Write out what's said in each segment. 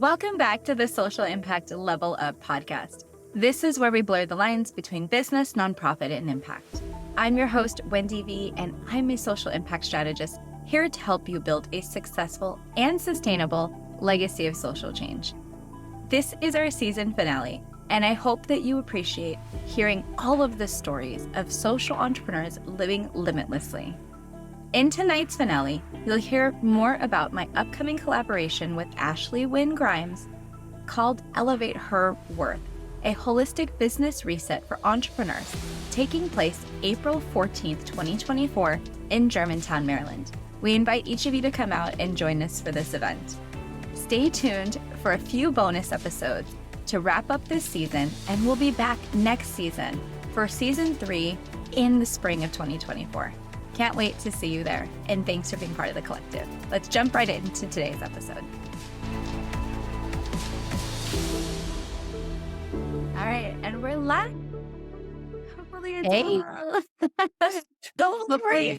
Welcome back to the Social Impact Level Up podcast. This is where we blur the lines between business, nonprofit, and impact. I'm your host, Wendie V, and I'm a social impact strategist here to help you build a successful and sustainable legacy of social change. This is our season finale, and I hope that you appreciate hearing all of the stories of social entrepreneurs living limitlessly. In tonight's finale, you'll hear more about my upcoming collaboration with Ashley Wynn-Grimes called Elevate Her Worth, a holistic business reset for entrepreneurs, taking place April 14th, 2024 in Germantown, Maryland. We invite each of you to come out and join us for this event. Stay tuned for a few bonus episodes to wrap up this season, and we'll be back next season for season 3 in the spring of 2024. Can't wait to see you there, and thanks for being part of the collective. Let's jump right into today's episode. All right, and we're live. Hopefully it's don't worry.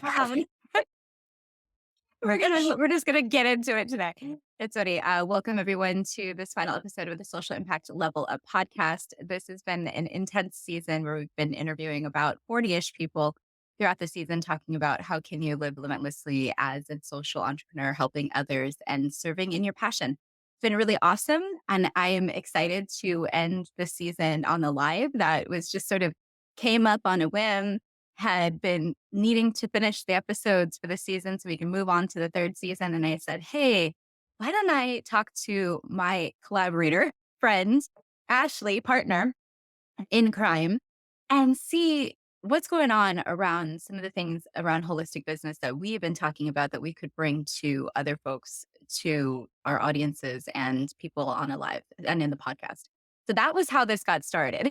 We're just gonna get into it today. It's funny. Welcome everyone to this final episode of the Social Impact Level Up podcast. This has been an intense season where we've been interviewing about 40-ish people throughout the season, talking about how can you live limitlessly as a social entrepreneur, helping others and serving in your passion. It's been really awesome. And I am excited to end the season on the live that was just sort of came up on a whim, had been needing to finish the episodes for the season so we can move on to the third season. And I said, hey, why don't I talk to my collaborator, friend, Ashley, partner in crime, and see what's going on around some of the things around holistic business that we've been talking about that we could bring to other folks, to our audiences and people on a live and in the podcast. So that was how this got started.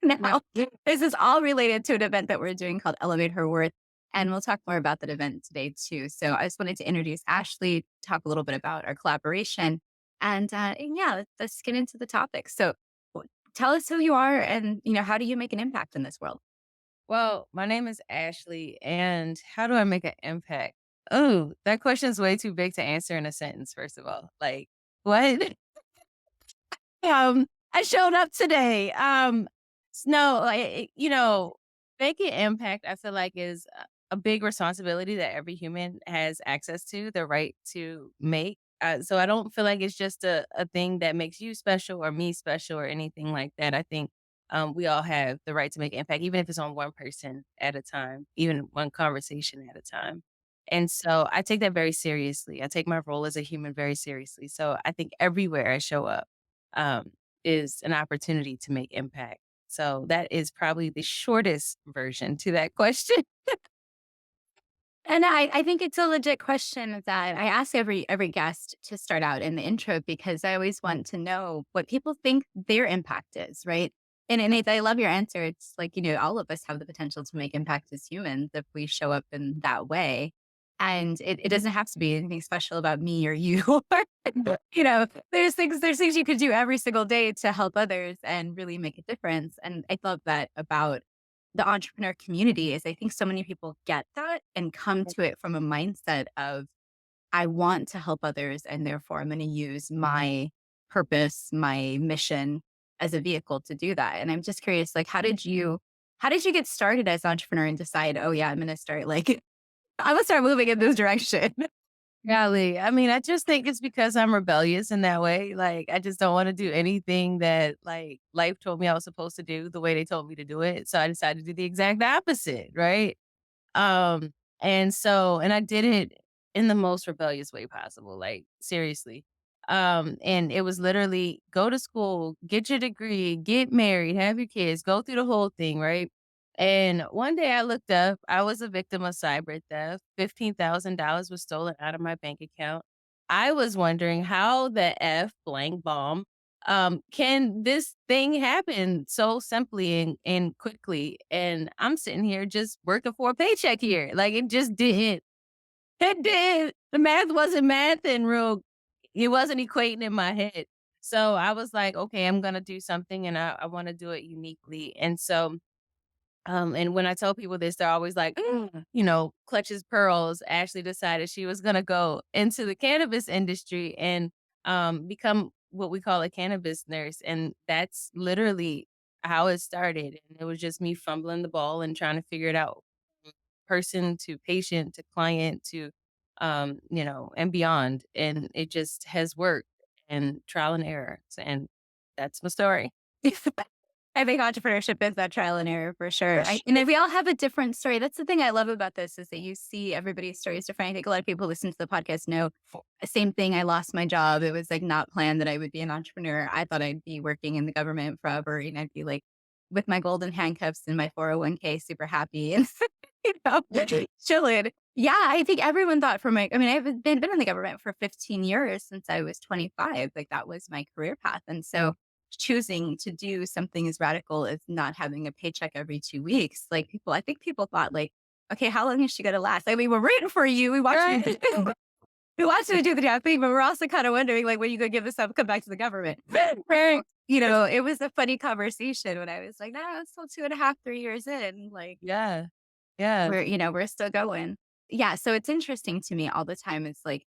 Now, this is all related to an event that we're doing called Elevate Her Worth. And we'll talk more about that event today too. So I just wanted to introduce Ashley, talk a little bit about our collaboration. And yeah, let's get into the topic. So tell us who you are and, how do you make an impact in this world? Well, my name is Ashley, and how do I make an impact? Oh, that question is way too big to answer in a sentence, first of all. Like, what? I showed up today. No, making impact, I feel like is a big responsibility that every human has access to, the right to make. So I don't feel like it's just a thing that makes you special or me special or anything like that. I think we all have the right to make impact, even if it's on one person at a time, even one conversation at a time. And so I take that very seriously. I take my role as a human very seriously. So I think everywhere I show up um, is an opportunity to make impact. So that is probably the shortest version to that question. And I think it's a legit question that I ask every guest to start out in the intro, because I always want to know what people think their impact is, right? And I love your answer. It's like, all of us have the potential to make impact as humans if we show up in that way. And it doesn't have to be anything special about me or you. Or, there's things you could do every single day to help others and really make a difference. And I love that about the entrepreneur community is I think so many people get that and come to it from a mindset of, I want to help others, and therefore I'm going to use my purpose, my mission as a vehicle to do that. And I'm just curious, like, how did you get started as an entrepreneur and decide, oh yeah, I'm going to start I'm going to start moving in this direction? Golly, I mean, I just think it's because I'm rebellious in that way. Like, I just don't want to do anything that like life told me I was supposed to do the way they told me to do it. So I decided to do the exact opposite, right? And I did it in the most rebellious way possible, like seriously. And it was literally go to school, get your degree, get married, have your kids, go through the whole thing, right? And one day I looked up, I was a victim of cyber theft. $15,000 was stolen out of my bank account. I was wondering how the F blank bomb can this thing happen so simply and quickly? And I'm sitting here just working for a paycheck here. Like it just didn't. It did. The math wasn't math and real. It wasn't equating in my head. So I was like, okay, I'm gonna do something, and I want to do it uniquely. And when I tell people this, they're always like, clutches pearls. Ashley decided she was going to go into the cannabis industry and become what we call a cannabis nurse, and that's literally how it started, and it was just me fumbling the ball and trying to figure it out, person to patient to client to, and beyond, and it just has worked, and trial and error, and that's my story. I think entrepreneurship is that trial and error for sure. And we all have a different story. That's the thing I love about this is that you see everybody's story is different. I think a lot of people listen to the podcast know same thing. I lost my job. It was like not planned that I would be an entrepreneur. I thought I'd be working in the government forever and I'd be like with my golden handcuffs and my 401k, super happy and chilling. Yeah, I think everyone thought for my, I mean, I've been in the government for 15 years since I was 25. Like that was my career path. And so choosing to do something as radical as not having a paycheck every 2 weeks. Like people, I think people thought like, okay, how long is she going to last? Like we were rooting for you. We watched you, Right. we watched you do the damn thing, but we're also kind of wondering like, when you going to give this up, come back to the government. Right. It was a funny conversation when I was like, no, it's still 2.5, 3 years in. Like Yeah. Yeah. we're still going. Yeah. So it's interesting to me all the time. It's like,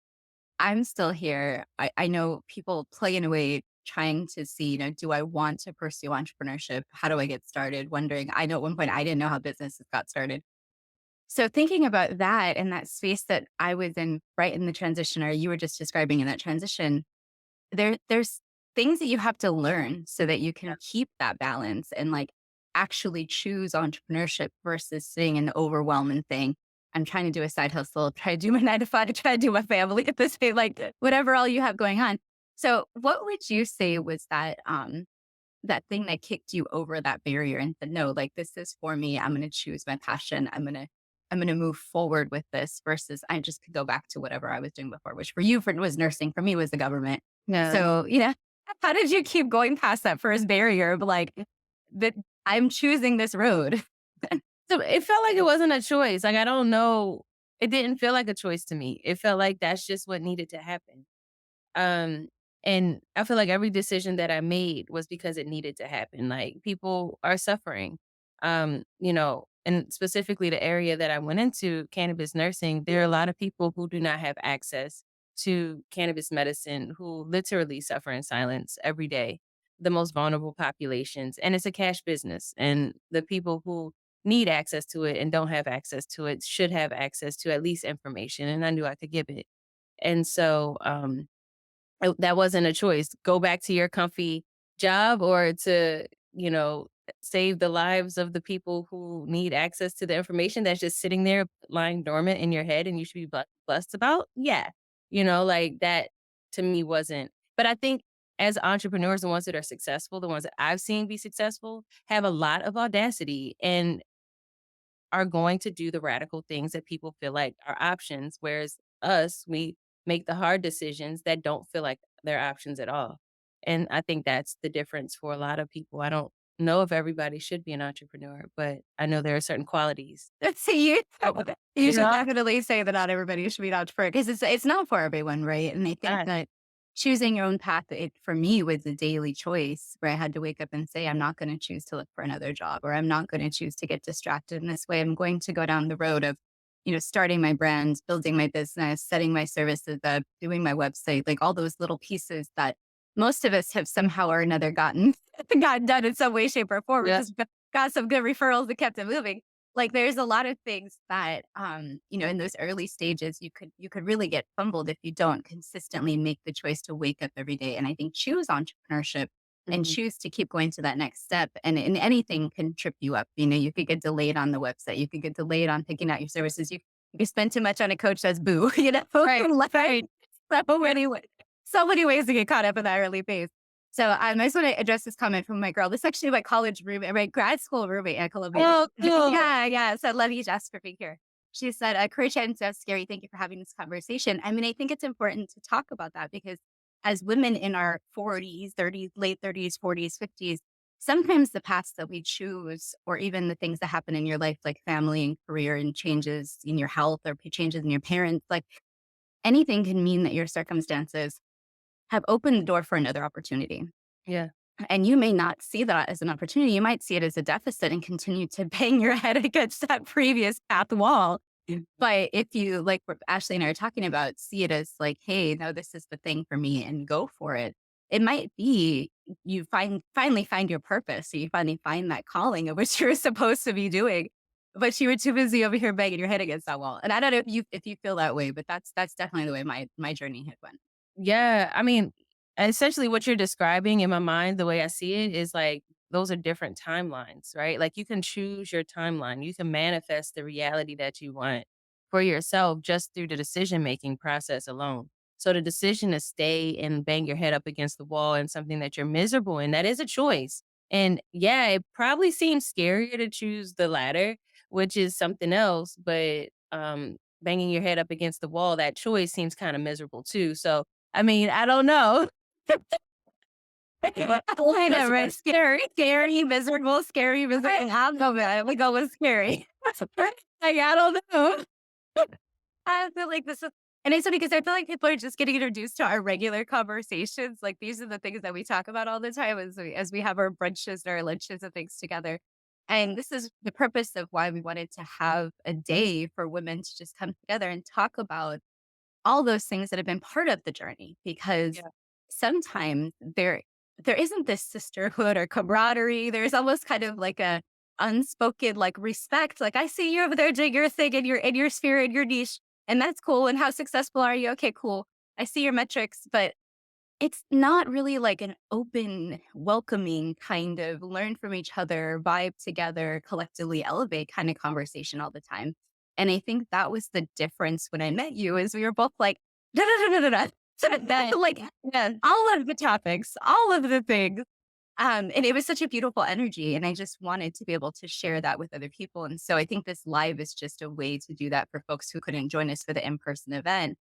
I'm still here. I know people play in a way trying to see, do I want to pursue entrepreneurship? How do I get started? Wondering, I know at one point I didn't know how businesses got started. So thinking about that and that space that I was in right in the transition, or you were just describing in that transition, there's things that you have to learn so that you can keep that balance and like actually choose entrepreneurship versus seeing an overwhelming thing. I'm trying to do a side hustle, try to do my 9 to 5, try to do my family at this point, like whatever all you have going on. So what would you say was that thing that kicked you over that barrier and said, no, like this is for me. I'm gonna choose my passion. I'm gonna move forward with this versus I just could go back to whatever I was doing before, which for you was nursing, for me was the government. Yeah. So, how did you keep going past that first barrier of like that I'm choosing this road? So it felt like it wasn't a choice. Like I don't know. It didn't feel like a choice to me. It felt like that's just what needed to happen. Um, and I feel like every decision that I made was because it needed to happen. Like people are suffering. And specifically the area that I went into, cannabis nursing, there are a lot of people who do not have access to cannabis medicine who literally suffer in silence every day. The most vulnerable populations. And it's a cash business. And the people who need access to it and don't have access to it should have access to at least information. And I knew I could give it. And so that wasn't a choice. Go back to your comfy job or to, save the lives of the people who need access to the information that's just sitting there lying dormant in your head and you should be blessed about. Yeah. Like that to me wasn't, but I think as entrepreneurs, the ones that are successful, the ones that I've seen be successful, have a lot of audacity and are going to do the radical things that people feel like are options, whereas us, we make the hard decisions that don't feel like they're options at all. And I think that's the difference for a lot of people. I don't know if everybody should be an entrepreneur, but I know there are certain qualities that So you should yeah, definitely say that not everybody should be an entrepreneur because it's not for everyone, right? And I think not that choosing your own path, it for me was a daily choice where I had to wake up and say, I'm not going to choose to look for another job, or I'm not going to choose to get distracted in this way. I'm going to go down the road of, starting my brand, building my business, setting my services up, doing my website, like all those little pieces that most of us have somehow or another gotten done in some way, shape, or form, or yeah. just got some good referrals that kept it moving. Like there's a lot of things that in those early stages you could really get fumbled if you don't consistently make the choice to wake up every day. And I think choose entrepreneurship and Mhm. choose to keep going to that next step. And anything can trip you up. You could get delayed on the website. You could get delayed on picking out your services. You could spend too much on a coach that's boo, Right, Like, right. so many ways to get caught up in that early phase. So I just want to address this comment from my girl. This is actually my college roommate, my grad school roommate at Columbia. Oh, cool. Yeah, yeah. So I love you, Jess, for being here. She said, courage and so scary. Thank you for having this conversation. I mean, I think it's important to talk about that because as women in our 40s, 30s, late 30s, 40s, 50s, sometimes the paths that we choose, or even the things that happen in your life, like family and career and changes in your health or changes in your parents, like anything can mean that your circumstances have opened the door for another opportunity. Yeah. And you may not see that as an opportunity. You might see it as a deficit and continue to bang your head against that previous path wall. But if you, like what Ashley and I are talking about, see it as like, hey, no, this is the thing for me and go for it. it might be you finally find your purpose. So you finally find that calling of which you're supposed to be doing, but you were too busy over here banging your head against that wall. And I don't know if you feel that way, but that's definitely the way my journey had went. Yeah, I mean, essentially what you're describing in my mind, the way I see it is like those are different timelines, right? Like you can choose your timeline. You can manifest the reality that you want for yourself just through the decision making process alone. So the decision to stay and bang your head up against the wall and something that you're miserable in, that is a choice. And yeah, it probably seems scarier to choose the latter, which is something else, but banging your head up against the wall, that choice seems kind of miserable too. So I mean, I don't know. Whatever. Scary, miserable, scary, miserable. I'll go with it. We go with scary. Like, I don't know. I feel like this is, and it's funny because I feel like people are just getting introduced to our regular conversations. Like these are the things that we talk about all the time as we have our brunches and our lunches and things together. And this is the purpose of why we wanted to have a day for women to just come together and talk about all those things that have been part of the journey, because Yeah. sometimes there isn't this sisterhood or camaraderie. There's almost kind of like a unspoken like respect. Like I see you over there doing your thing in your sphere in your niche, and that's cool. And how successful are you? Okay, cool. I see your metrics, but it's not really like an open, welcoming kind of learn from each other, vibe together, collectively elevate kind of conversation all the time. And I think that was the difference when I met you is we were both like, da da da da da da. So that like Yeah. all of the topics, all of the things. And it was such a beautiful energy. And I just wanted to be able to share that with other people. And so I think this live is just a way to do that for folks who couldn't join us for the in-person event.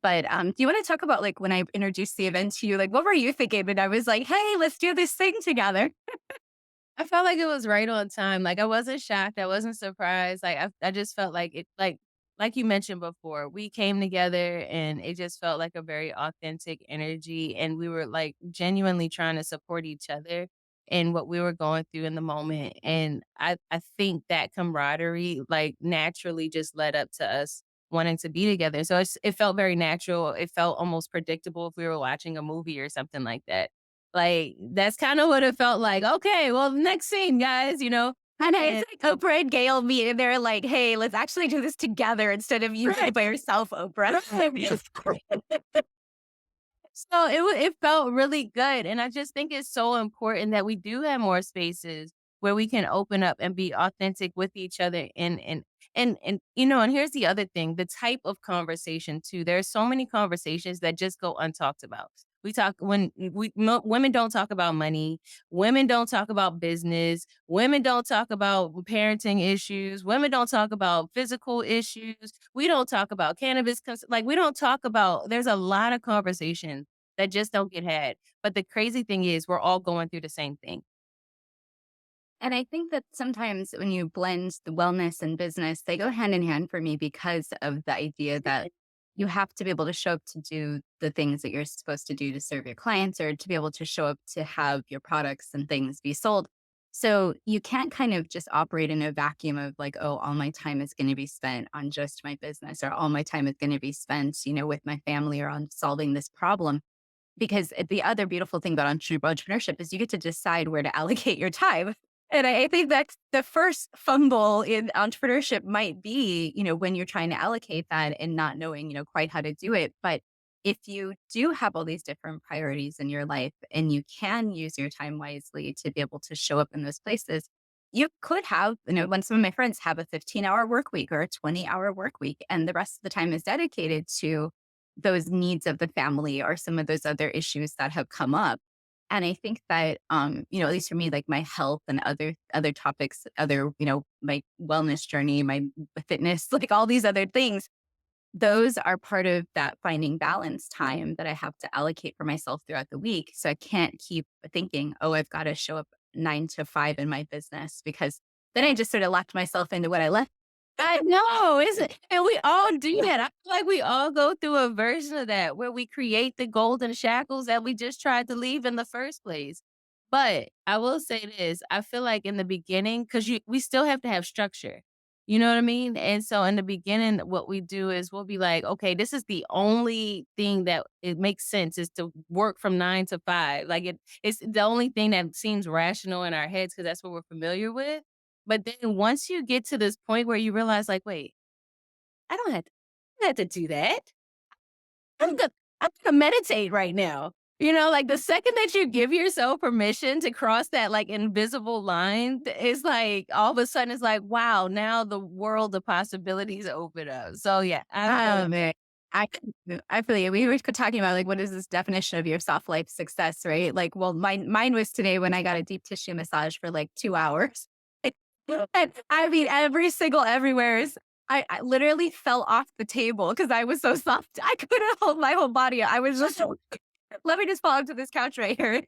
But do you want to talk about like when I introduced the event to you, like what were you thinking? And I was like, hey, let's do this thing together. I felt like it was right on time. Like I wasn't shocked. I wasn't surprised. I just felt like it like you mentioned before, we came together and it just felt like a very authentic energy and we were like genuinely trying to support each other in what we were going through in the moment. And I think that camaraderie like naturally just led up to us wanting to be together. So it felt very natural. It felt almost predictable if we were watching a movie or something like that. Like, that's kinda what it felt like. "Okay, well, next scene, guys," you know? And it's And like Oprah and Gail meet and they're like, hey, let's actually do this together instead of you right, by yourself, Oprah. so it felt really good, and I just think it's so important that we do have more spaces where we can open up and be authentic with each other and you know, and here's the other thing, the type of conversation too. There are so many conversations that just go untalked about. We talk when we mo women don't talk about money, women don't talk about business, women don't talk about parenting issues, women don't talk about physical issues, we don't talk about cannabis like, we don't talk about there's a lot of conversations that just don't get had, but the crazy thing is we're all going through the same thing. And I think that sometimes when you blend the wellness and business, they go hand in hand for me because of the idea that you have to be able to show up to do the things that you're supposed to do to serve your clients or to be able to show up to have your products and things be sold. So you can't kind of just operate in a vacuum of like, oh, all my time is going to be spent on just my business or all my time is going to be spent, with my family or on solving this problem. Because the other beautiful thing about entrepreneurship is you get to decide where to allocate your time. And I think that's the first fumble in entrepreneurship might be, when you're trying to allocate that and not knowing, quite how to do it. But if you do have all these different priorities in your life and you can use your time wisely to be able to show up in those places, you could have, when some of my friends have a 15-hour work week or a 20-hour work week, and the rest of the time is dedicated to those needs of the family or some of those other issues that have come up. And I think that, at least for me, like my health and other topics, my wellness journey, my fitness, like all these other things, those are part of that finding balance time that I have to allocate for myself throughout the week. So I can't keep thinking, oh, I've got to show up 9 to 5 in my business because then I just sort of locked myself into what I left. I know, is it? And we all do that. I feel like we all go through a version of that where we create the golden shackles that we just tried to leave in the first place. But I will say this, I feel like in the beginning, because we still have to have structure. You know what I mean? And so in the beginning, what we do is we'll be like, okay, this is the only thing that it makes sense is to work from 9 to 5. Like it's the only thing that seems rational in our heads because that's what we're familiar with. But then once you get to this point where you realize, like, wait, I don't have to do that. I'm gonna I'm gonna meditate right now. Like the second that you give yourself permission to cross that like invisible line, it's like all of a sudden it's like, wow, now the world of possibilities open up. So yeah, I feel Oh, man. I feel you. We were talking about like what is this definition of your soft life success, right? Like, well, mine was today when I got a deep tissue massage for like 2 hours. And I mean, every single everywhere is. I literally fell off the table because I was so soft. I couldn't hold my whole body. I was just let me just fall onto this couch right here.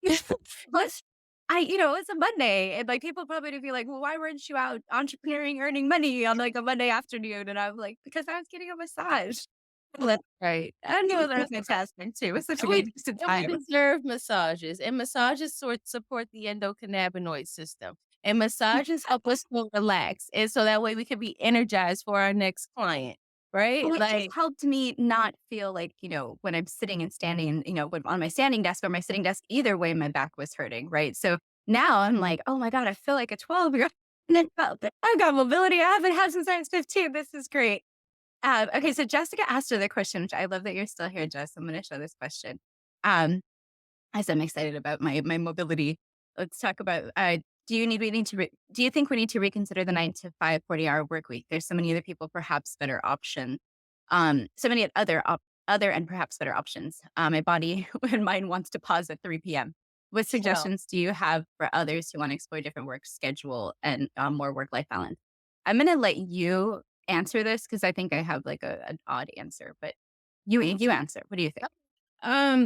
Let's it's a Monday, and, like, people probably would be like, "Well, why weren't you out entrepreneuring, earning money on, like, a Monday afternoon?" And I'm like, "Because I was getting a massage." Well, right. I knew that was fantastic too. It was such a we good use of and we time. deserve massages, and massages support the endocannabinoid system, and massages help us feel relaxed, and so that way we can be energized for our next client, right? Well, it just Like helped me not feel like, when I'm sitting and standing, when on my standing desk or my sitting desk, either way, my back was hurting, right? So now I'm like, oh my God, I feel like a 12-year-old. And then I've got mobility I haven't had since I was 15. This is great. Okay, so Jessica asked her the question, which I love that you're still here, Jess. I'm going to show this question. Um, as I'm excited about my mobility, let's talk about. Do you think we need to reconsider the 9 to 5 40-hour work week? There's so many other people, perhaps better options. So many other and perhaps better options. My body and mind wants to pause at 3 p.m. What well, suggestions do you have for others who want to explore different work schedule and more work life balance? I'm going to let you answer this because I think I have like an odd answer, but you answer. What do you think?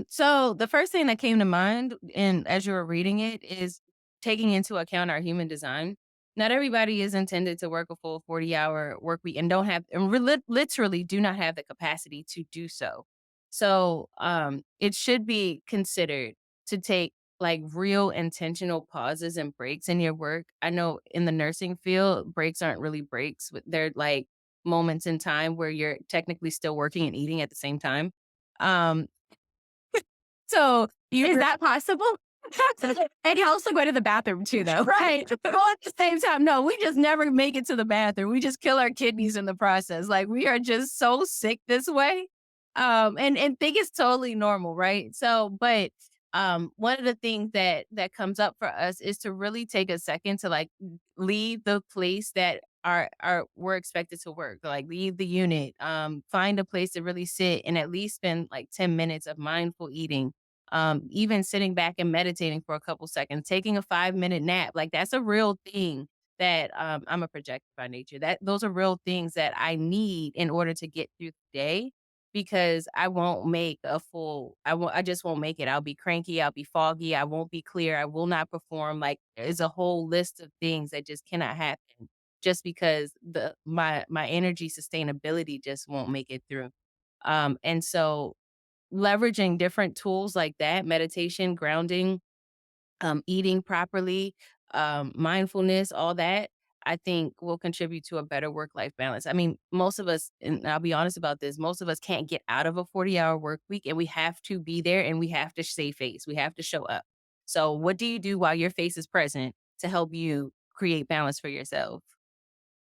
so the first thing that came to mind and as you were reading it is taking into account our human design. Not everybody is intended to work a full 40-hour work week and don't have and literally do not have the capacity to do so. So it should be considered to take like real intentional pauses and breaks in your work. I know in the nursing field, breaks aren't really breaks, but they're like moments in time where you're technically still working and eating at the same time. Um, so you Is that possible? And you also go to the bathroom too, though. right. But at the same time, no, we just never make it to the bathroom. We just kill our kidneys in the process. Like we are just so sick this way. And think it's totally normal, right? So, but one of the things that comes up for us is to really take a second to like leave the place that are we're expected to work. Like leave the unit. Find a place to really sit and at least spend like 10 minutes of mindful eating, even sitting back and meditating for a couple seconds, taking a 5-minute nap, like that's a real thing that I'm a projector by nature. That those are real things that I need in order to get through the day because I won't make a full I just won't make it. I'll be cranky, I'll be foggy, I won't be clear, I will not perform. Like there's a whole list of things that just cannot happen just because my energy sustainability just won't make it through. And so leveraging different tools like that, meditation, grounding, eating properly, mindfulness, all that, I think will contribute to a better work life balance. I mean, most of us, and I'll be honest about this, most of us can't get out of a 40-hour work week and we have to be there and we have to save face. We have to show up. So, what do you do while your face is present to help you create balance for yourself?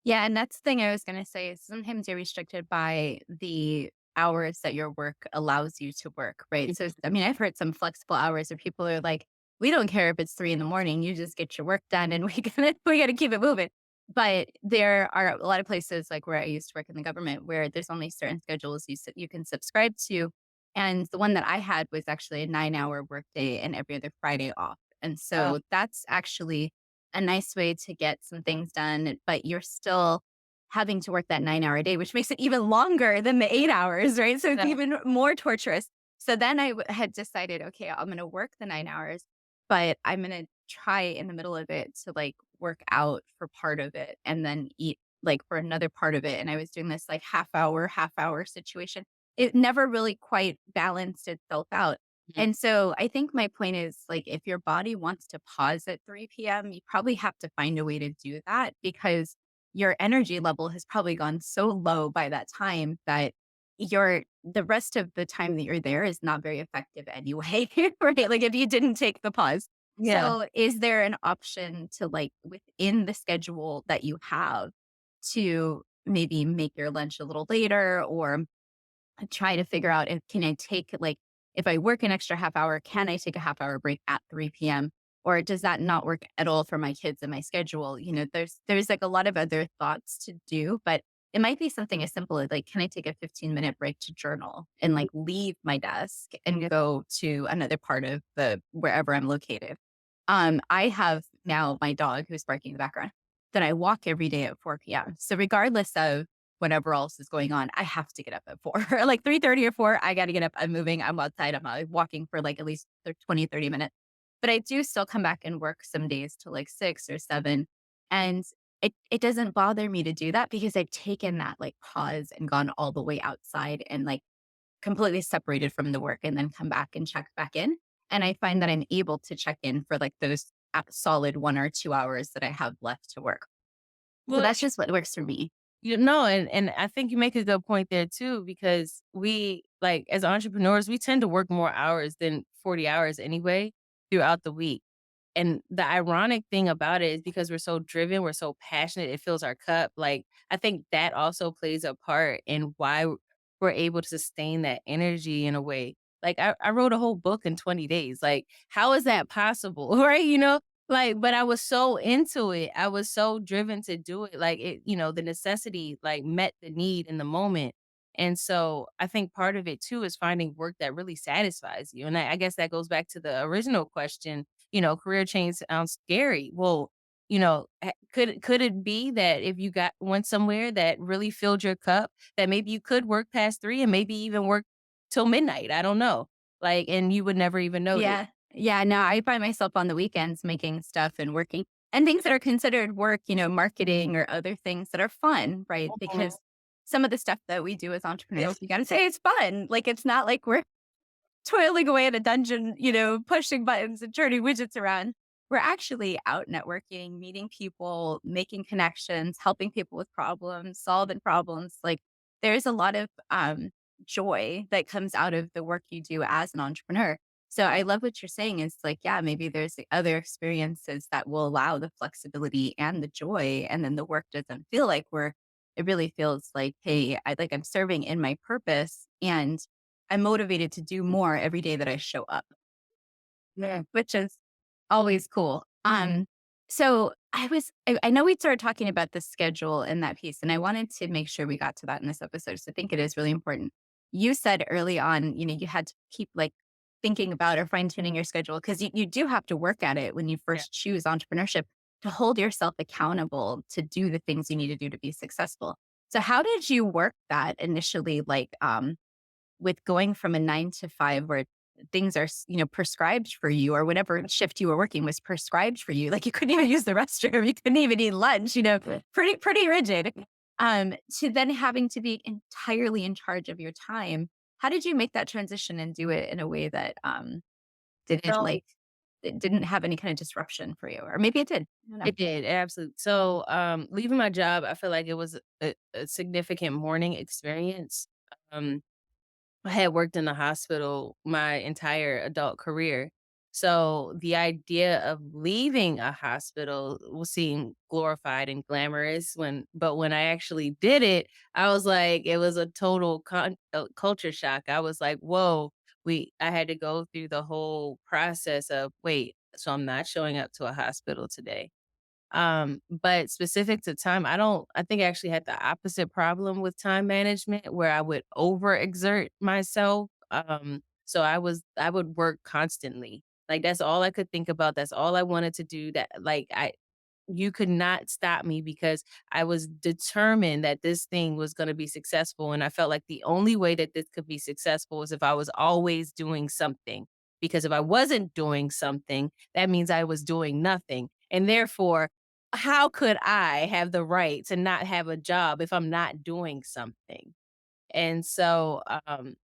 Yeah, and that's the thing I was gonna say is sometimes you're restricted by the hours that your work allows you to work, right? So, I mean, I've heard some flexible hours where people are like, "We don't care if it's 3 in the morning, you just get your work done and we gotta keep it moving." But there are a lot of places, like where I used to work in the government, where there's only certain schedules you can subscribe to, and the one that I had was actually a 9-hour workday and every other Friday off, and Uh, so that's actually a nice way to get some things done, but you're still having to work that 9-hour day, which makes it even longer than the 8 hours, right? So it's yeah. even more torturous. So then had decided, okay, I'm going to work the 9 hours, but I'm going to try in the middle of it to like work out for part of it and then eat like for another part of it. And I was doing this like half hour situation. It never really quite balanced itself out. Mhm. And so I think my point is like if your body wants to pause at 3 p.m., you probably have to find a way to do that because your energy level has probably gone so low by that time that the rest of the time that you're there is not very effective anyway, right? Like if you didn't take the pause. Yeah. So is there an option to like within the schedule that you have to maybe make your lunch a little later or try to figure out if can I take like if I work an extra half hour, can I take a half hour break at 3 p.m. or does that not work at all for my kids and my schedule? There's like a lot of other thoughts to do, but it might be something as simple as like, can I take a 15-minute break to journal and like leave my desk and Yeah. go to another part of the wherever I'm located? I have now my dog who's barking in the background that I walk every day at 4 p.m. So regardless of whatever else is going on, I have to get up at 4. Like 3:30 or 4, I gotta get up. I'm moving, I'm outside, I'm walking for like at least 20, 30 minutes. But I do still come back and work some days till like 6 or 7. And it doesn't bother me to do that because I've taken that like pause and gone all the way outside and like completely separated from the work and then come back and check back in. And I find that I'm able to check in for like those solid 1 or 2 hours that I have left to work. So Well, that's just what works for me. you know, and I think you make a good point there too, because we like as entrepreneurs, we tend to work more hours than 40 hours anyway throughout the week. And the ironic thing about it is because we're so driven, we're so passionate, it fills our cup. Like I think that also plays a part in why we're able to sustain that energy in a way. Like I wrote a whole book in 20 days. Like, how is that possible? Right? You know, like, but I was so into it. I was so driven to do it. Like it, the necessity like met the need in the moment. And so I think part of it too is finding work that really satisfies you. And I guess that goes back to the original question, career change sounds scary. Well, could it be that if you went somewhere that really filled your cup, that maybe you could work past 3 and maybe even work till midnight? I don't know. Like, and you would never even notice. Yeah. Yeah. No, I find myself on the weekends making stuff and working and things that are considered work, marketing or other things that are fun, right? Mhm. Because some of the stuff that we do as entrepreneurs, you got to say it's fun. Like it's not like we're toiling away in a dungeon, pushing buttons and turning widgets around. We're actually out networking, meeting people, making connections, helping people with problems, solving problems. Like there's a lot of joy that comes out of the work you do as an entrepreneur. So I love what you're saying is like, yeah, maybe there's the other experiences that will allow the flexibility and the joy. And then the work doesn't feel like it really feels like, hey, I'm serving in my purpose and I'm motivated to do more every day that I show up, Yeah. which is always cool. So I know we started talking about the schedule and that piece, and I wanted to make sure we got to that in this episode. So I think it is really important. You said early on, you had to keep like thinking about or fine tuning your schedule because you do have to work at it when you Yeah. first choose entrepreneurship to hold yourself accountable to do the things you need to do to be successful. So how did you work that initially? Like, with going from a 9 to 5 where things are, prescribed for you or whatever shift you were working was prescribed for you, like you couldn't even use the restroom, you couldn't even eat lunch, pretty rigid. To then having to be entirely in charge of your time. How did you make that transition and do it in a way that, didn't So like it didn't have any kind of disruption for you? Or maybe it did. I don't know. it did, absolutely. So, leaving my job, I feel like it was a significant mourning experience. Um, I had worked in the hospital my entire adult career. So the idea of leaving a hospital was seemed glorified and glamorous but when I actually did it, I was like, it was a total culture shock. I was like, whoa, I had to go through the whole process of, wait, so I'm not showing up to a hospital today. But specific to time, I think I actually had the opposite problem with time management where I would overexert myself. So I would work constantly. Like that's all I could think about. That's all I wanted to do. That like I you could not stop me because I was determined that this thing was going to be successful. And I felt like the only way that this could be successful was if I was always doing something. Because if I wasn't doing something, that means I was doing nothing. And therefore, how could I have the right to not have a job if I'm not doing something? And so,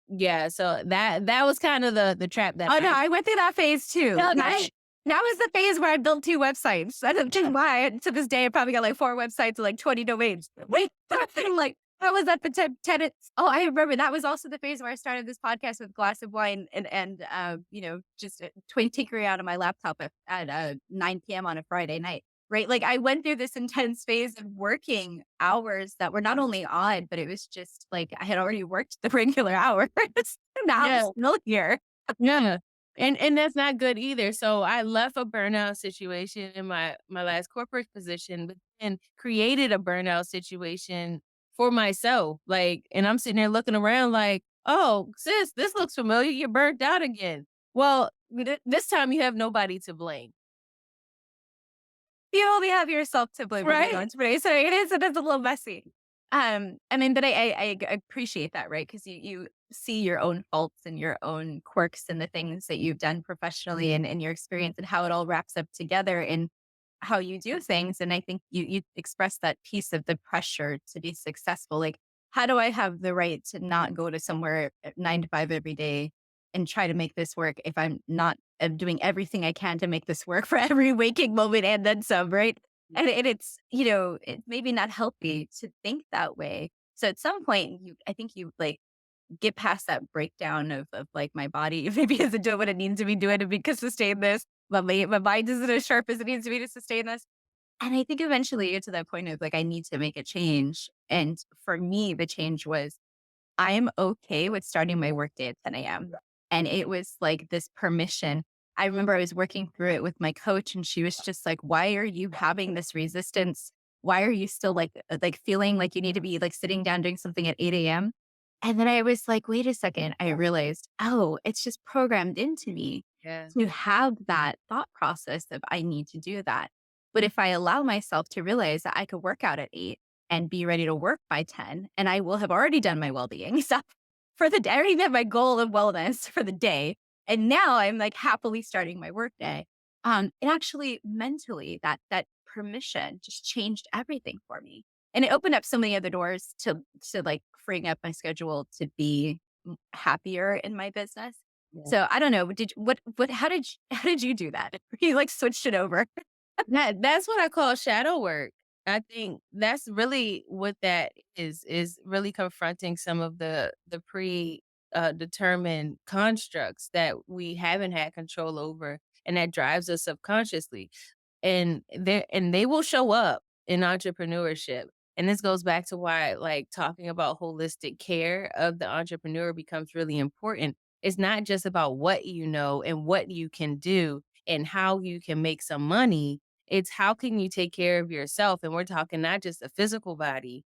yeah, so that was kind of the trap that Oh, no, I I went through that phase too. fell down. Now is the phase where I built 2 websites. I don't know why. To this day, I probably got like 4 websites and like 20 domains. Wait, I'm like, how was that for tenants? Oh, I remember that was also the phase where I started this podcast with a glass of wine and just tinkering out of my laptop at 9 p.m. on a Friday night. Right. Like I went through this intense phase of working hours that were not only odd, but it was just like I had already worked the regular hours. Now I'm Yeah. still here. Yeah. And that's not good either. So I left a burnout situation in my last corporate position, but then created a burnout situation for myself. Like, and I'm sitting there looking around like, oh, sis, this looks familiar. You're burnt out again. Well, this time you have nobody to blame. You only have yourself to blame when you're Right. going to play. So it is a little messy. I mean, but I appreciate that, right? Because you see your own faults and your own quirks and the things that you've done professionally and your experience and how it all wraps up together in how you do things. And I think you express that piece of the pressure to be successful. Like, how do I have the right to not go to somewhere at 9 to 5 every day and try to make this work if I'm not doing everything I can to make this work for every waking moment and then some, right? And it's maybe not healthy to think that way. So at some point, I think you like get past that breakdown of like my body maybe isn't doing what it needs to be doing to be to sustain this. My mind isn't as sharp as it needs to be to sustain this. And I think eventually you get to that point of like, I need to make a change. And for me, the change was I'm okay with starting my workday at 10 a.m. And it was like this permission. I remember I was working through it with my coach and she was just like, why are you having this resistance? Why are you still like feeling like you need to be like sitting down doing something at 8 a.m.? And then I was like, wait a second. I realized, oh, it's just programmed into me Yeah. to have that thought process of I need to do that. But if I allow myself to realize that I could work out at 8 and be ready to work by 10, and I will have already done my well-being stuff for the day. I already met my goal of wellness for the day. And now I'm like happily starting my workday. It actually mentally that permission just changed everything for me. And it opened up so many other doors to like freeing up my schedule to be happier in my business. Yeah. So I don't know. What how did you do that? You like switched it over. That's what I call shadow work. I think that's really what that is really confronting some of the determined constructs that we haven't had control over and that drives us subconsciously. And they will show up in entrepreneurship. And this goes back to why like talking about holistic care of the entrepreneur becomes really important. It's not just about what you know and what you can do and how you can make some money. It's how can you take care of yourself? And we're talking not just the physical body,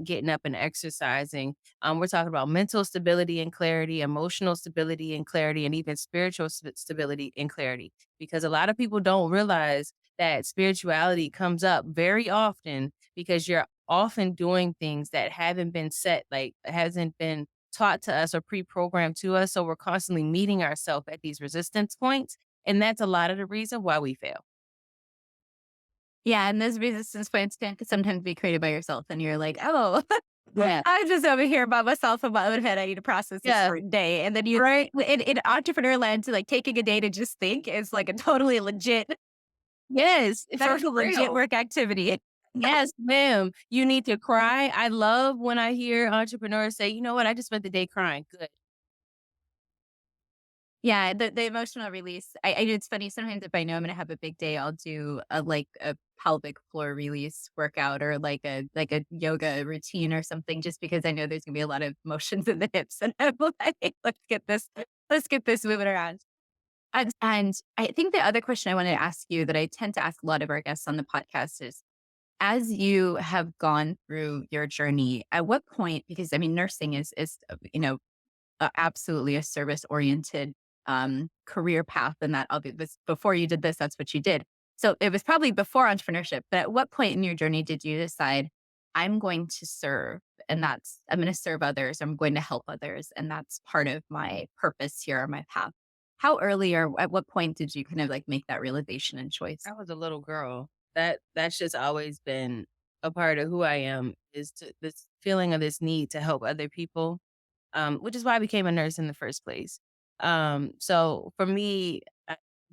getting up and exercising. We're talking about mental stability and clarity, emotional stability and clarity, and even spiritual stability and clarity. Because a lot of people don't realize that spirituality comes up very often because you're often doing things that haven't been set, like hasn't been taught to us or pre-programmed to us. So we're constantly meeting ourselves at these resistance points. And that's a lot of the reason why we fail. Yeah, and those resistance points can sometimes be created by yourself, and you're like, "Oh, Yeah. I'm just over here by myself in my own head. I need to process this Yeah. for a day." And then you, Right. in entrepreneur land, to like taking a day to just think is like a totally legit. Yes, That for is a legit real. work activity. Yes, ma'am. You need to cry. I love when I hear entrepreneurs say, "You know what? I just spent the day crying." Good. Yeah, the emotional release. It's funny sometimes if I know I'm gonna have a big day, I'll do a pelvic floor release workout or like a yoga routine or something, just because I know there's gonna be a lot of motions in the hips, and I'm like, let's get this moving around. And I think the other question I wanted to ask you that I tend to ask a lot of our guests on the podcast is, as you have gone through your journey, at what point? Because I mean, nursing is absolutely a service oriented career path, and that this before you did this, that's what you did. So it was probably before entrepreneurship. But at what point in your journey did you decide I'm going to serve, and that's I'm going to serve others, I'm going to help others, and that's part of my purpose here or my path? How early or at what point did you kind of like make that realization and choice? I was a little girl. That's just always been a part of who I am is this feeling of this need to help other people, which is why I became a nurse in the first place. So for me,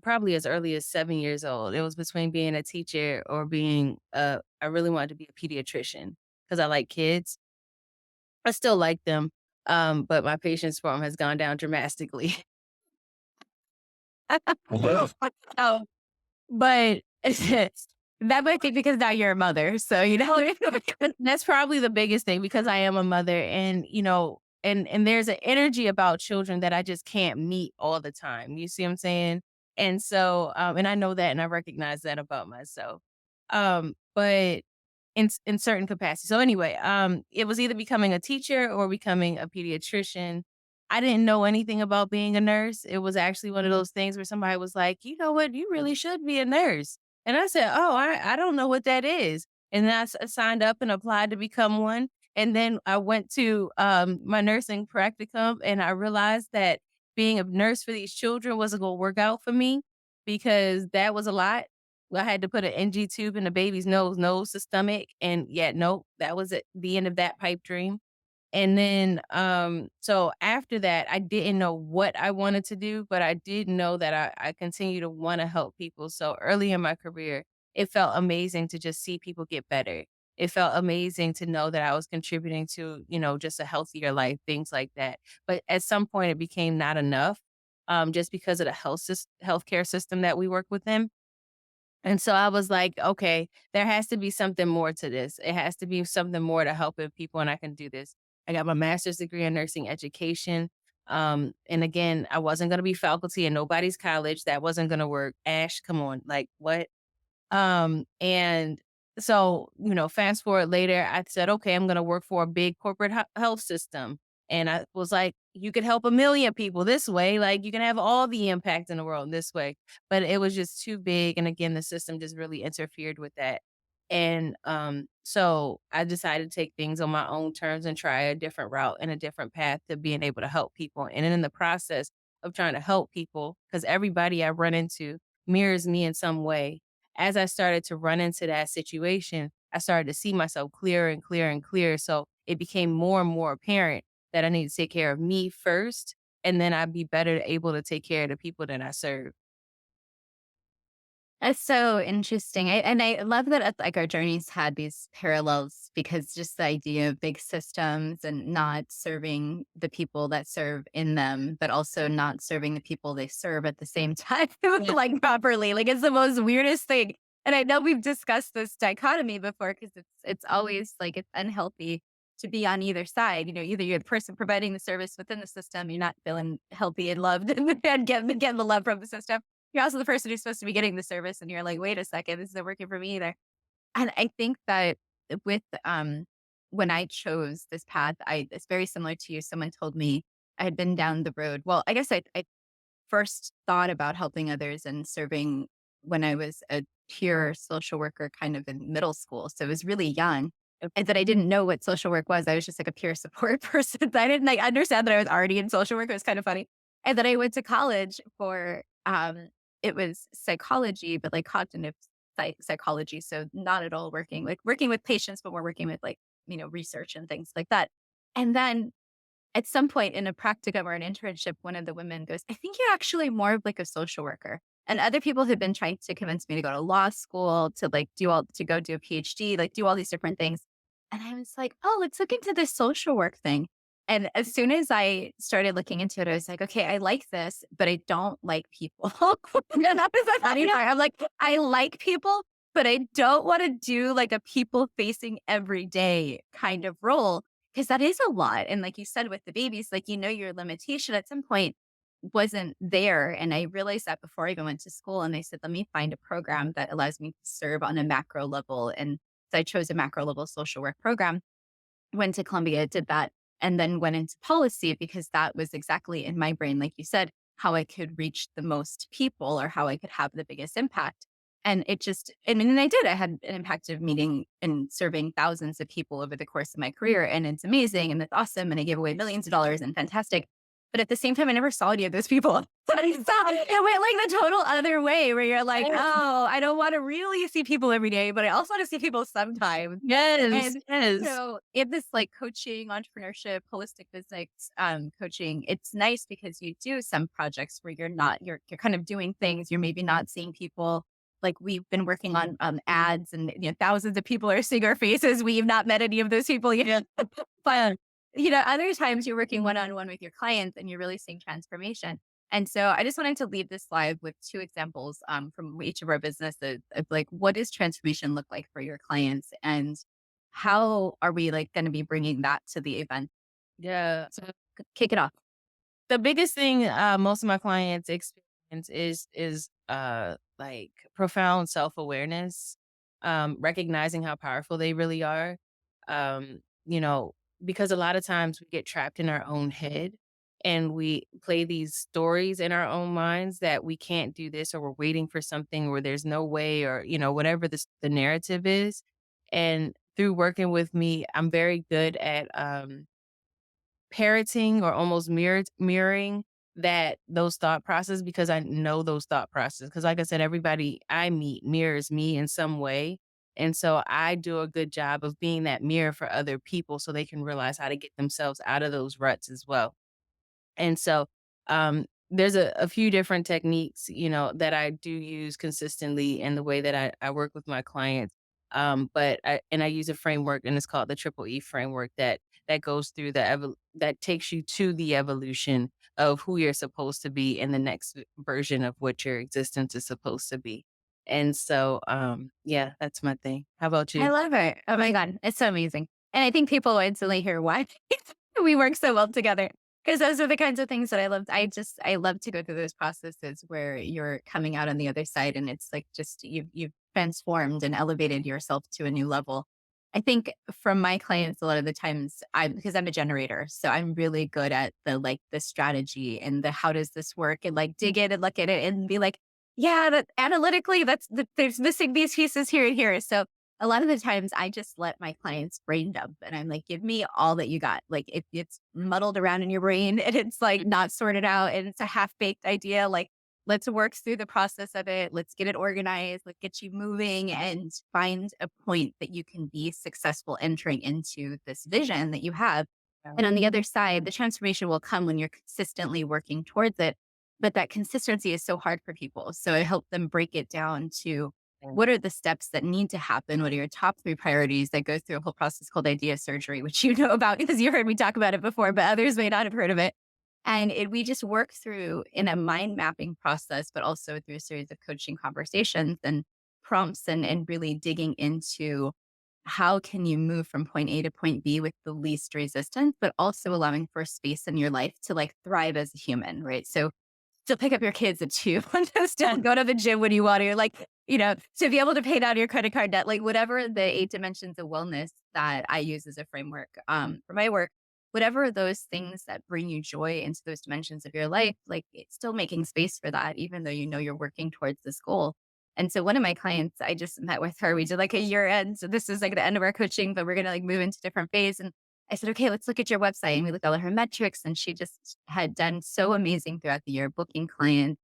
probably as early as 7 years old. It was between being a teacher or being I really wanted to be a pediatrician because I like kids. I still like them, but my patience for them has gone down dramatically. Oh, but that might be because now you're a mother. So, That's probably the biggest thing because I am a mother and, and there's an energy about children that I just can't meet all the time. You see what I'm saying? And so, and I know that and I recognize that about myself. But in certain capacities. So anyway, it was either becoming a teacher or becoming a pediatrician. I didn't know anything about being a nurse. It was actually one of those things where somebody was like, "You know what? You really should be a nurse." And I said, "Oh, I don't know what that is." And then signed up and applied to become one. And then I went to my nursing practicum and I realized that being a nurse for these children wasn't going to work out for me because that was a lot. I had to put an NG tube in the baby's nose to stomach, and yet nope, that was the end of that pipe dream. And then, so after that, I didn't know what I wanted to do, but I did know that I continue to want to help people. So early in my career, it felt amazing to just see people get better. It felt amazing to know that I was contributing to, just a healthier life, things like that. But at some point, it became not enough, just because of the healthcare system that we work within. And so I was like, okay, there has to be something more to this. It has to be something more to helping people, and I can do this. I got my master's degree in nursing education. And again, I wasn't going to be faculty in nobody's college. That wasn't going to work. Ash, come on. Like, what? And so, fast forward later, I said, okay, I'm going to work for a big corporate health system. And I was like, you could help a million people this way. Like, you can have all the impact in the world this way. But it was just too big. And again, the system just really interfered with that. And so I decided to take things on my own terms and try a different route and a different path to being able to help people. And in the process of trying to help people, because everybody I run into mirrors me in some way, as I started to run into that situation, I started to see myself clearer and clearer and clearer. So it became more and more apparent that I need to take care of me first, and then I'd be better able to take care of the people that I serve. That's so interesting. And I love that like our journeys had these parallels because just the idea of big systems and not serving the people that serve in them, but also not serving the people they serve at the same time, Yeah. like properly. Like it's the most weirdest thing. And I know we've discussed this dichotomy before because it's always like it's unhealthy to be on either side. Either you're the person providing the service within the system, you're not feeling healthy and loved and getting the love from the system, you're also the person who's supposed to be getting the service, and you're like, "Wait a second, this isn't working for me either." And I think that with, when I chose this path, it's very similar to you. Someone told me I had been down the road. Well, I guess I first thought about helping others and serving when I was a peer social worker kind of in middle school. So I was really young. And that I didn't know what social work was. I was just like a peer support person. I didn't like understand that I was already in social work. It was kind of funny. And then I went to college for it was psychology, but like cognitive psychology. So not at all working with patients, but we're working with like, research and things like that. And then at some point in a practicum or an internship, one of the women goes, I think you're actually more of like a social worker. And other people had been trying to convince me to go to law school, to like to go do a PhD, like do all these different things. And I was like, oh, let's look into this social work thing. And as soon as I started looking into it, I was like, okay, I like this, but I don't like people. And that was the funny part. I'm like, I like people, but I don't want to do like a people facing everyday kind of role. Because that is a lot, and like you said with the babies, like, your limitation at some point wasn't there, and I realized that before I even went to school, and I said, "Let me find a program that allows me to serve on a macro level," and so I chose a macro level social work program, went to Columbia, did that, and then went into policy because that was exactly in my brain, like you said, how I could reach the most people or how I could have the biggest impact. And it just, and I did. I had an impact of meeting and serving thousands of people over the course of my career. And it's amazing and it's awesome. And I gave away millions of dollars and fantastic. But at the same time, I never saw any of those people. But I saw it went like the total other way where you're like, oh, I don't want to really see people every day, but I also want to see people sometimes. Yes, And yes. so in this like coaching, entrepreneurship, holistic business coaching, it's nice because you do some projects where you're kind of doing things. You're maybe not seeing people. Like we've been working on ads, and thousands of people are seeing our faces. We've not met any of those people yet. But Yeah. other times you're working one on one with your clients and you're really seeing transformation. And so I just wanted to leave this live with two examples from each of our businesses of like, what does transformation look like for your clients? And how are we like going to be bringing that to the event? Yeah. So kick it off. The biggest thing, most of my clients experience is like profound self-awareness, recognizing how powerful they really are. You know, because a lot of times we get trapped in our own head and we play these stories in our own minds that we can't do this, or we're waiting for something where there's no way, or, whatever the narrative is. And through working with me, I'm very good at parroting or almost mirroring those thought process, because I know those thought process. Because like I said, everybody I meet mirrors me in some way. And so I do a good job of being that mirror for other people so they can realize how to get themselves out of those ruts as well. And so, there's a few different techniques, that I do use consistently in the way that I work with my clients. But I use a framework, and it's called the Triple E framework, that goes through that takes you to the evolution of who you're supposed to be in the next version of what your existence is supposed to be. And so, yeah, that's my thing. How about I you? love it. Oh my God. It's so amazing. And I think people will instantly hear why we work so well together. Because those are the kinds of things that I love. I love to go through those processes where you're coming out on the other side and it's like just you've transformed and elevated yourself to a new level. I think from my clients, a lot of the times because I'm a generator. So I'm really good at the strategy and the how does this work and like dig in and look at it and be like, yeah, that analytically, there's missing these pieces here and here. So a lot of the times I just let my clients brain dump and I'm like, give me all that you got. Like if it's muddled around in your brain and it's like not sorted out and it's a half baked idea, like let's work through the process of it. Let's get it organized. Let's get you moving and find a point that you can be successful entering into this vision that you have. Yeah. And on the other side, the transformation will come when you're consistently working towards it. But that consistency is so hard for people. So I help them break it down to what are the steps that need to happen? What are your top three priorities that go through a whole process called idea surgery, which you know about because you heard me talk about it before, but others may not have heard of it. And we just work through in a mind mapping process, but also through a series of coaching conversations and prompts and really digging into how can you move from point A to point B with the least resistance, but also allowing for space in your life to like thrive as a human, right? So still pick up your kids at 2 and still go to the gym when you want to, like, to be able to pay down your credit card debt, like whatever the 8 dimensions of wellness that I use as a framework, for my work, whatever those things that bring you joy into those dimensions of your life, like it's still making space for that, even though you're working towards this goal. And so one of my clients, I just met with her. We did like a year end. So this is like the end of our coaching, but we're gonna like move into different phase. And I said, okay, let's look at your website. And we looked at all her metrics. And she just had done so amazing throughout the year, booking clients,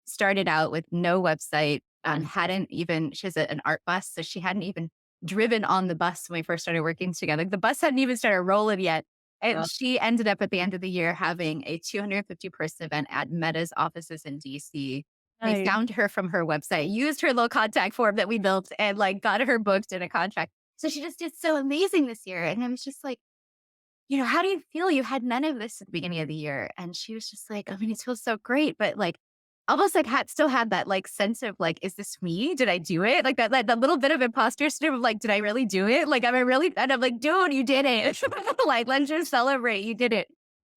started out with no website, hadn't even, she has an art bus. So she hadn't even driven on the bus when we first started working together. The bus hadn't even started rolling yet. And Uh, she ended up at the end of the year having a 250-person event at Meta's offices in DC. They Right. found her from her website, used her little contact form that we built and like got her booked in a contract. So she just did so amazing this year. And I was just like, how do you feel? You had none of this at the beginning of the year. And she was just like, I mean, it feels so great, but like almost like still had that like sense of like, is this me? Did I do it? Like that little bit of imposter syndrome of like, did I really do it? Like, am I really? And I'm like, dude, you did it. Like, let's just celebrate. You did it.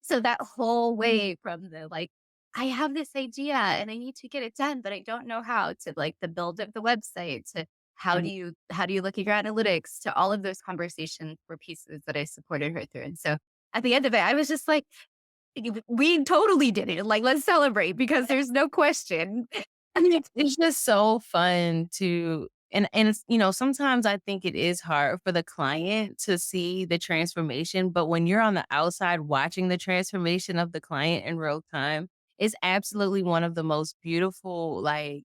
So that whole way from the like, I have this idea and I need to get it done, but I don't know how to like the build of the website to how do you look at your analytics to all of those conversations were pieces that I supported her through. And so at the end of it, I was just like, we totally did it. Like, let's celebrate because there's no question. It's just so fun to And it's, sometimes I think it is hard for the client to see the transformation, but when you're on the outside watching the transformation of the client in real time, it's absolutely one of the most beautiful, like,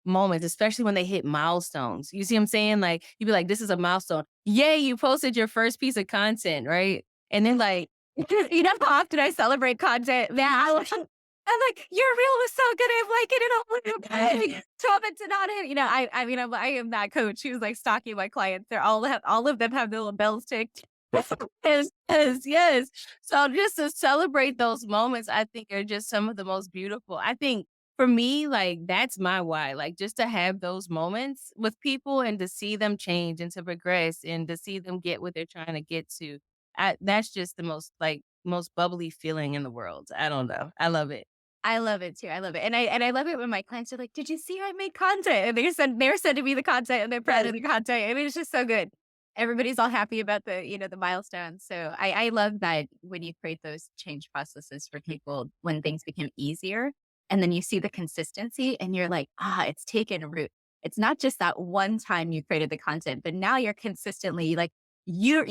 moments, especially when they hit milestones. You see what I'm saying? Like, you'd be like, "This is a milestone. Yay, you posted your first piece of content," right? And then, like, You know how often I celebrate content? Man, I'm like, your reel was so good. I'm liking it all. Tell them to not hit. I mean, I am that coach who's like stalking my clients. All of them have their little bells ticked. yes, yes, yes. So just to celebrate those moments, I think are just some of the most beautiful. I think for me, like, that's my why. Like, just to have those moments with people and to see them change and to progress and to see them get what they're trying to get to. That's just the most, like, most bubbly feeling in the world. I don't know. I love it. I love it too. I love it. And I love it when my clients are like, "Did you see I made content?" And they're sending me the content and they're proud of Yes. the content. I mean, it's just so good. Everybody's all happy about the milestones. So I love that when you create those change processes for people when things become easier and then you see the consistency and you're like, it's taken root. It's not just that one time you created the content, but now you're consistently like you're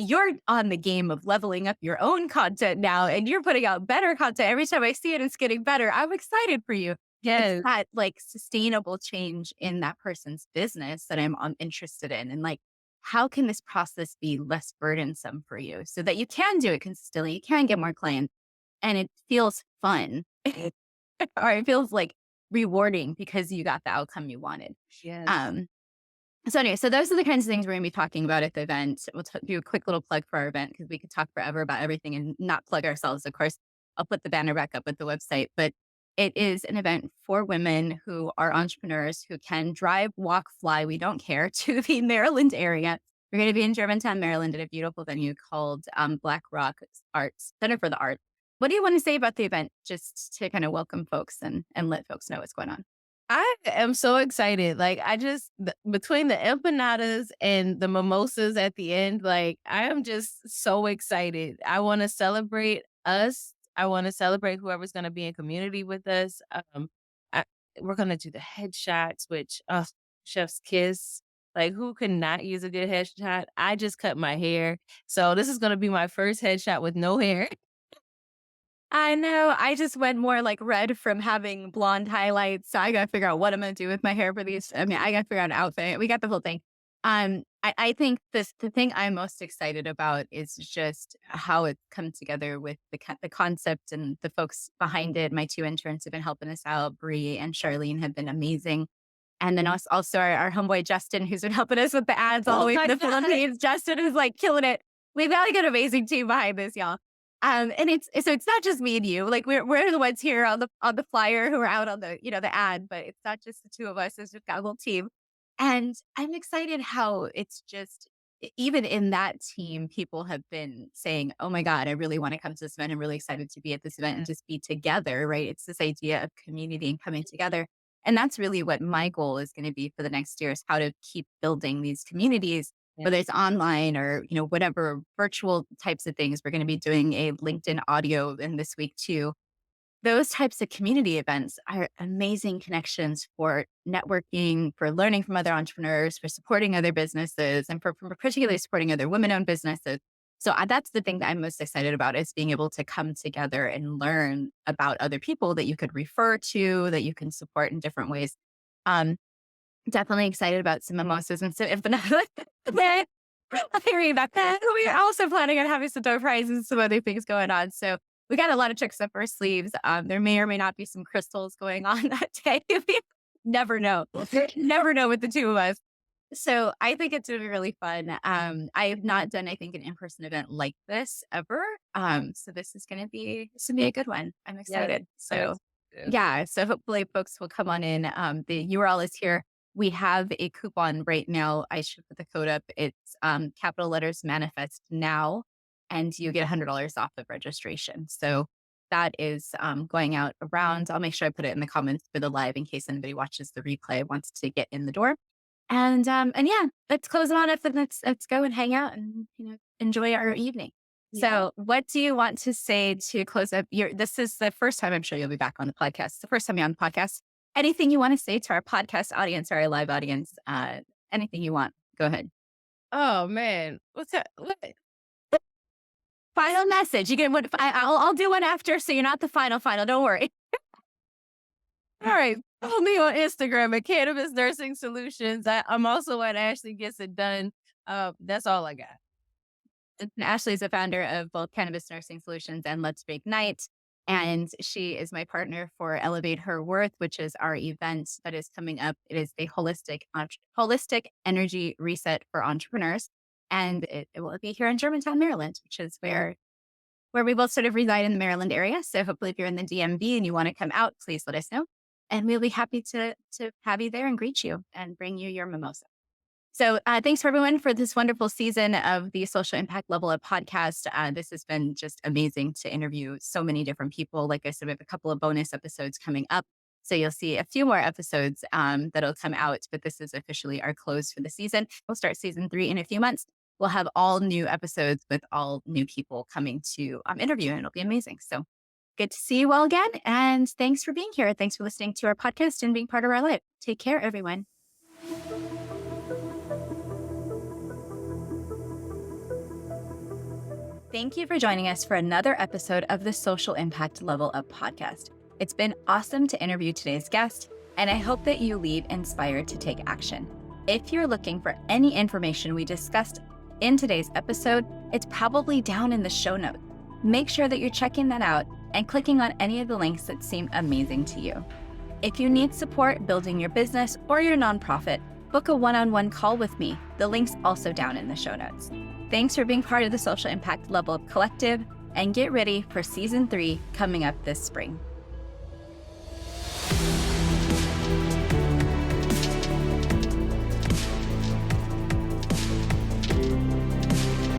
on the game of leveling up your own content now and you're putting out better content. Every time I see it, it's getting better. I'm excited for you. It's Yes. that like sustainable change in that person's business that I'm interested in. And like, how can this process be less burdensome for you so that you can do it consistently? You can get more clients and it feels fun or it feels like rewarding because you got the outcome you wanted. Yes. Um, so those are the kinds of things we're going to be talking about at the event. We'll do a quick little plug for our event because we could talk forever about everything and not plug ourselves. Of course, I'll put the banner back up at the website, but it is an event for women who are entrepreneurs who can drive, walk, fly. We don't care to the Maryland area. We're going to be in Germantown, Maryland, at a beautiful venue called Black Rock Arts Center for the Arts. What do you want to say about the event, just to kind of welcome folks and let folks know what's going on? I am so excited. Like, between the empanadas and the mimosas at the end, like, I am just so excited. I want to celebrate us. I want to celebrate whoever's going to be in community with us. I, we're going to do the headshots, which, chef's kiss. Like, who could not use a good headshot? I just cut my hair. So this is going to be my first headshot with no hair. I know. I just went more like red from having blonde highlights. So I gotta figure out what I'm gonna do with my hair for these. I mean, I gotta figure out an outfit. We got the whole thing. I think the thing I'm most excited about is just how it's come together with the concept and the folks behind it. My two interns have been helping us out. Bree and Charlene have been amazing. And then also our homeboy Justin, who's been helping us with the ads all the Oh way my from the God. Philippines. Justin is like killing it. We've got like an amazing team behind this, y'all. And it's not just me and you. Like we're the ones here on the flyer who are out on the ad, but it's not just the two of us. It's just got a whole team. And I'm excited how it's just even in that team, people have been saying, "Oh my God, I really want to come to this event. I'm really excited to be at this event and just be together." Right? It's this idea of community and coming together. And that's really what my goal is going to be for the next year is how to keep building these communities, Yeah. whether it's online or, whatever virtual types of things. We're going to be doing a LinkedIn audio in this week too. Those types of community events are amazing connections for networking, for learning from other entrepreneurs, for supporting other businesses, and for particularly supporting other women-owned businesses. So that's the thing that I'm most excited about is being able to come together and learn about other people that you could refer to, that you can support in different ways. Um, Definitely excited about some mimosas and some empanadas. Then hearing about that, we're also planning on having some door prizes and some other things going on. So we got a lot of tricks up our sleeves. There may or may not be some crystals going on that day. We never know. Never know with the two of us. So I think it's gonna be really fun. I have not done, I think, an in-person event like this ever. So this is gonna be a good one. I'm Yes. excited. I'm So excited. yeah, so hopefully folks will come on in. The URL is here. We have a coupon right now. I should put the code up. It's capital letters manifest now, and you get $100 off of registration. So that is going out around. I'll make sure I put it in the comments for the live in case anybody watches the replay wants to get in the door. And yeah, let's close it on up and let's go and hang out and enjoy our evening. Yeah. So, what do you want to say to close up your this is the first time I'm sure you'll be back on the podcast. It's the first time you're on the podcast. Anything you want to say to our podcast audience or our live audience Anything you want. Go ahead. Oh man, what's that? What? Final message. You get what? I'll do one after, so you're not the final. Don't worry. All right, follow me on Instagram at Cannabis Nursing Solutions. I'm also at Ashley Gets It Done. That's all I got. And Ashley is a founder of both Cannabis Nursing Solutions and Let's Reignite. And she is my partner for Elevate Her Worth, which is our event that is coming up. It is a holistic energy reset for entrepreneurs. And it will be here in Germantown, Maryland, which is where we both sort of reside in the Maryland area. So hopefully if you're in the DMV and you want to come out, please let us know. And we'll be happy to have you there and greet you and bring you your mimosa. So thanks for everyone for this wonderful season of the Social Impact Level Up podcast. This has been just amazing to interview so many different people. Like I said, we have a couple of bonus episodes coming up. So you'll see a few more episodes that'll come out, but this is officially our close for the season. We'll start season 3 in a few months. We'll have all new episodes with all new people coming to interview, and it'll be amazing. So good to see you all again. And thanks for being here. Thanks for listening to our podcast and being part of our life. Take care, everyone. Thank you for joining us for another episode of the Social Impact Level Up podcast. It's been awesome to interview today's guest, and I hope that you leave inspired to take action. If you're looking for any information we discussed in today's episode, it's probably down in the show notes. Make sure that you're checking that out and clicking on any of the links that seem amazing to you. If you need support building your business or your nonprofit, book a one-on-one call with me. The link's also down in the show notes. Thanks for being part of the Social Impact Level Up Collective, and get ready for season 3 coming up this spring.